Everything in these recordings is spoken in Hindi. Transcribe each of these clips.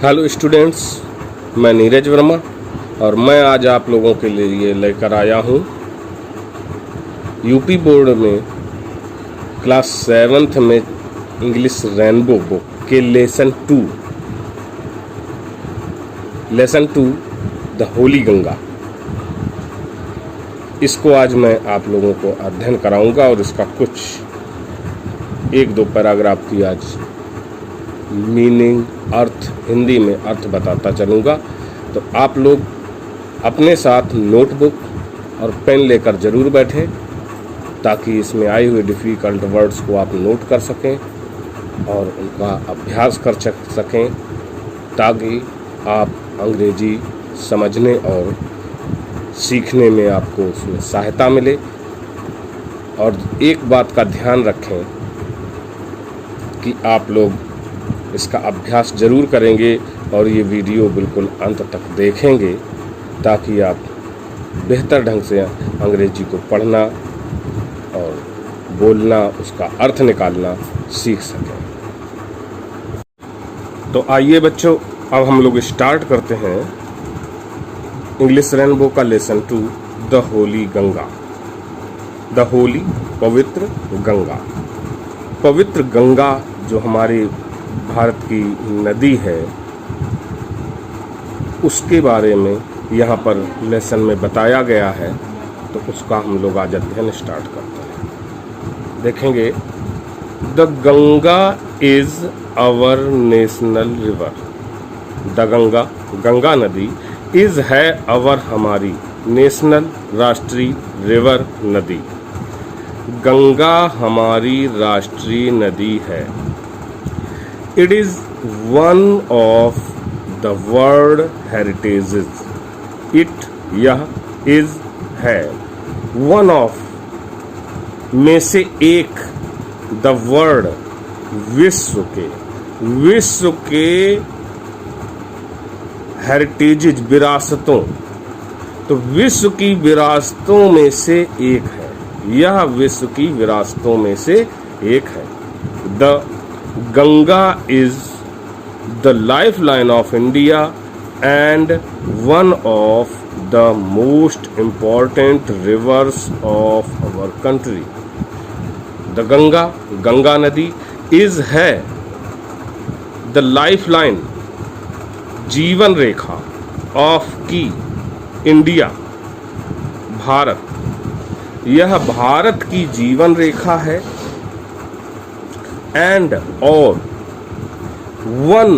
हेलो स्टूडेंट्स, मैं नीरज वर्मा और मैं आज आप लोगों के लिए लेकर आया हूँ यूपी बोर्ड में क्लास 7th में इंग्लिश रेनबो बुक के लेसन 2 द होली गंगा। इसको आज मैं आप लोगों को अध्ययन कराऊंगा और इसका कुछ 1-2 पैराग्राफ की आज मीनिंग अर्थ हिंदी में अर्थ बताता चलूँगा। तो आप लोग अपने साथ नोटबुक और पेन लेकर ज़रूर बैठें ताकि इसमें आए हुए डिफ़िकल्ट वर्ड्स को आप नोट कर सकें और उनका अभ्यास कर सकें ताकि आप अंग्रेजी समझने और सीखने में आपको उसमें सहायता मिले। और एक बात का ध्यान रखें कि आप लोग इसका अभ्यास ज़रूर करेंगे और ये वीडियो बिल्कुल अंत तक देखेंगे ताकि आप बेहतर ढंग से अंग्रेजी को पढ़ना और बोलना, उसका अर्थ निकालना सीख सकें। तो आइए बच्चों, अब हम लोग स्टार्ट करते हैं इंग्लिश रेनबो का lesson 2 the Holi Ganga. The Holi पवित्र गंगा। पवित्र गंगा जो हमारी भारत की नदी है उसके बारे में यहाँ पर लेसन में बताया गया है, तो उसका हम लोग आज अध्ययन स्टार्ट करते हैं। देखेंगे the Ganga is our national river. The Ganga, Ganga नदी इज है आवर हमारी नेशनल राष्ट्रीय रिवर नदी। गंगा हमारी राष्ट्रीय नदी है। It is one of the world heritages. It यह is है one of में से एक the world विश्व के heritages विरासतों, तो विश्व की विरासतों में से एक है। यह विश्व की विरासतों में से एक है। The Ganga is the lifeline of India and one of the most important rivers of our country. The Ganga, Ganga नदी is है the lifeline, जीवन रेखा of की इंडिया, भारत। यह भारत की जीवन रेखा है। एंड और वन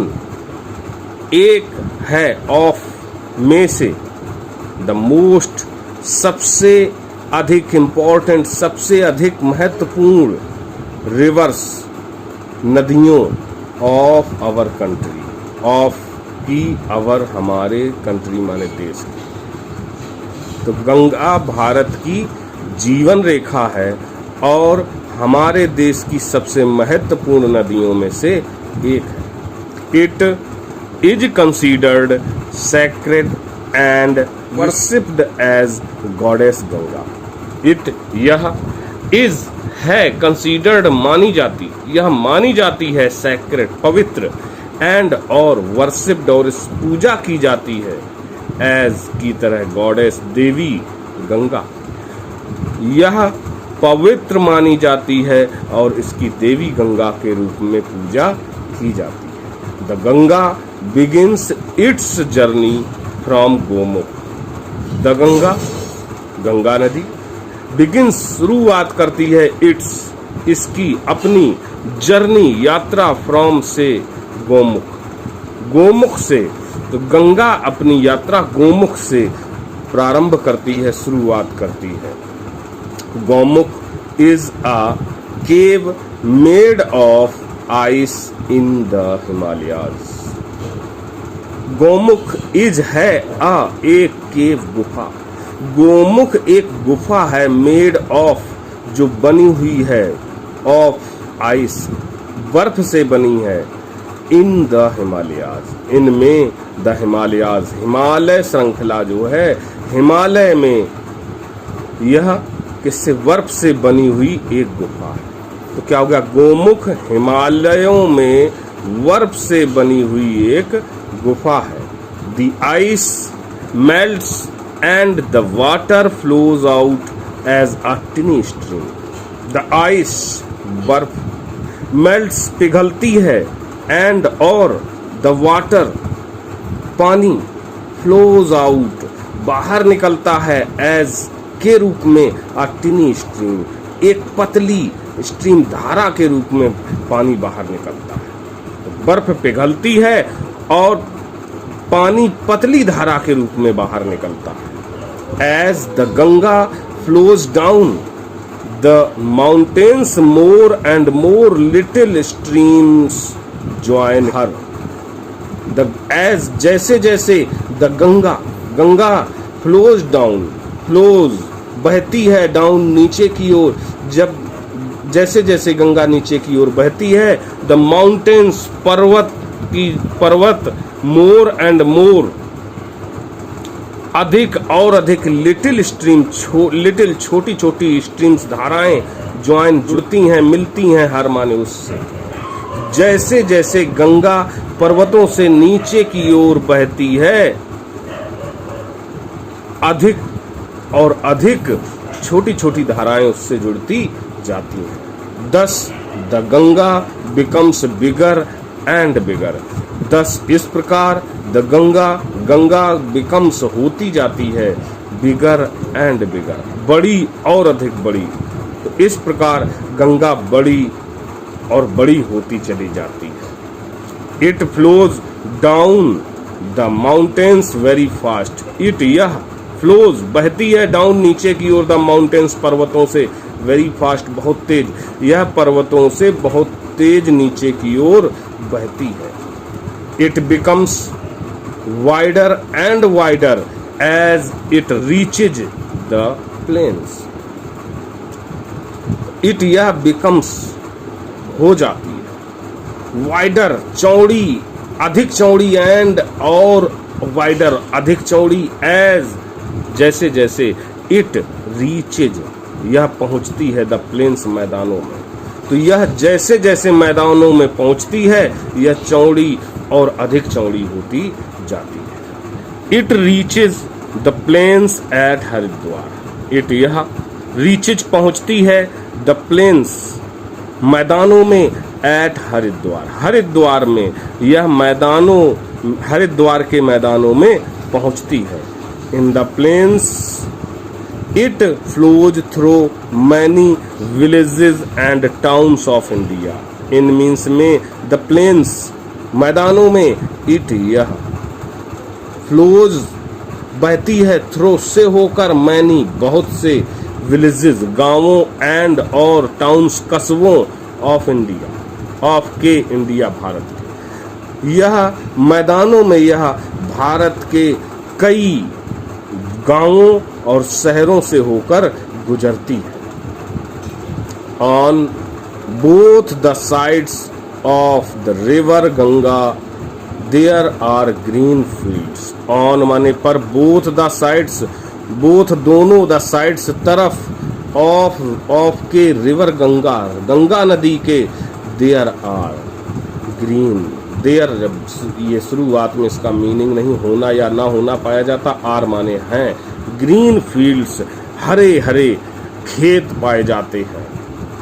एक है ऑफ में से द मोस्ट सबसे अधिक इम्पोर्टेंट, सबसे अधिक महत्वपूर्ण रिवर्स नदियों ऑफ आवर कंट्री। ऑफ की आवर हमारे कंट्री माने देश की। तो गंगा भारत की जीवन रेखा है और हमारे देश की सबसे महत्वपूर्ण नदियों में से एक है। It is considered sacred and worshipped as goddess Ganga. It यह इज है कंसीडर्ड मानी जाती, यह मानी जाती है सैक्रेड पवित्र एंड और वर्शिप्ड और पूजा की जाती है एज की तरह गॉडेस देवी गंगा। यह पवित्र मानी जाती है और इसकी देवी गंगा के रूप में पूजा की जाती है। The Ganga begins it's journey from Gomukh. The Ganga, Ganga नदी बिगिंस शुरुआत करती है इट्स इसकी अपनी जर्नी यात्रा फ्रॉम से गोमुख, गोमुख से। तो गंगा अपनी यात्रा गोमुख से प्रारंभ करती है, शुरुआत करती है। Gomukh is a cave made of ice in the Himalayas. Gomukh is है एक केव गुफा। गोमुख एक गुफा है मेड ऑफ जो बनी हुई है ऑफ आइस बर्फ से बनी है इन द हिमालयाज इनमें द हिमालयाज हिमालय श्रृंखला जो है हिमालय में यह किससे बर्फ से बनी हुई एक गुफा है। तो क्या हो गया, गोमुख हिमालयों में बर्फ से बनी हुई एक गुफा है। The ice melts and the water flows out as a tiny stream. The ice बर्फ मेल्ट्स पिघलती है एंड और द वाटर पानी फ्लोज आउट बाहर निकलता है एज के रूप में अ टिनी स्ट्रीम एक पतली स्ट्रीम धारा के रूप में पानी बाहर निकलता है। तो बर्फ पिघलती है और पानी पतली धारा के रूप में बाहर निकलता है। As the Ganga flows down the mountains more and more little streams join her. As जैसे जैसे the Ganga flows down, flows बहती है, डाउन नीचे की ओर, जब जैसे जैसे गंगा नीचे की ओर बहती है, द माउंटेन्स पर्वत मोर एंड मोर अधिक और अधिक लिटिल स्ट्रीम लिटिल छोटी छोटी स्ट्रीम्स धाराएं ज्वाइन जुड़ती हैं, मिलती हैं, हर माने उससे। जैसे जैसे गंगा पर्वतों से नीचे की ओर बहती है, अधिक और अधिक छोटी छोटी धाराएं उससे जुड़ती जाती हैं। दस the Ganga becomes bigger and bigger. दस इस प्रकार द गंगा बिकम्स होती जाती है, बिगर एंड बिगर बड़ी और अधिक बड़ी। तो इस प्रकार गंगा बड़ी और बड़ी होती चली जाती है। It flows down the mountains very fast. It यह फ्लोज बहती है डाउन नीचे की ओर द माउंटेन्स पर्वतों से, वेरी फास्ट बहुत तेज, यह पर्वतों से बहुत तेज नीचे की ओर बहती है। It becomes wider and wider as it reaches the plains. It यह बिकम्स हो जाती है, वाइडर चौड़ी, अधिक चौड़ी, एंड और वाइडर अधिक चौड़ी, एज जैसे जैसे इट रीचेज यह पहुंचती है द प्लेन्स मैदानों में। तो यह जैसे जैसे मैदानों में पहुंचती है यह चौड़ी और अधिक चौड़ी होती जाती है। It reaches the plains at Haridwar. It यह रीचेज पहुंचती है द प्लेन्स मैदानों में एट हरिद्वार, हरिद्वार में यह मैदानों, हरिद्वार के मैदानों में पहुंचती है। In the plains it flows through many villages and towns of India. In means में द प्लेन्स मैदानों में, इट यह फ्लोज बहती है, थ्रो से होकर, मैनी बहुत से, विलेजेस गांवों, एंड और टाउन्स कस्बों, ऑफ इंडिया ऑफ के इंडिया भारत के। यह मैदानों में यह भारत के कई गांवों और शहरों से होकर गुजरती है। On both the sides of the river Ganga there are green fields. On माने पर, बोथ द साइड्स, बोथ दोनों, द साइड्स तरफ, ऑफ के रिवर गंगा नदी के, देयर आर ग्रीन, देयर जब ये शुरुआत में इसका मीनिंग नहीं होना या ना होना पाया जाता, आर माने हैं, ग्रीन फील्ड्स हरे हरे खेत पाए जाते हैं,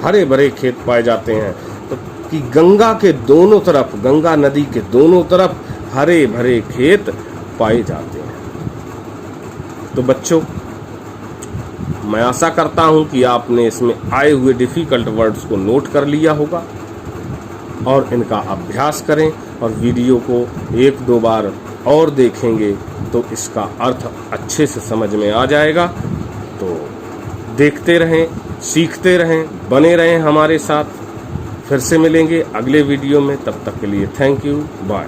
हरे भरे खेत पाए जाते हैं। तो कि गंगा के दोनों तरफ, गंगा नदी के दोनों तरफ हरे भरे खेत पाए जाते हैं। तो बच्चों, मैं आशा करता हूं कि आपने इसमें आए हुए डिफिकल्ट वर्ड्स को नोट कर लिया होगा और इनका अभ्यास करें, और वीडियो को एक दो बार और देखेंगे तो इसका अर्थ अच्छे से समझ में आ जाएगा। तो देखते रहें, सीखते रहें, बने रहें हमारे साथ। फिर से मिलेंगे अगले वीडियो में, तब तक के लिए थैंक यू, बाय।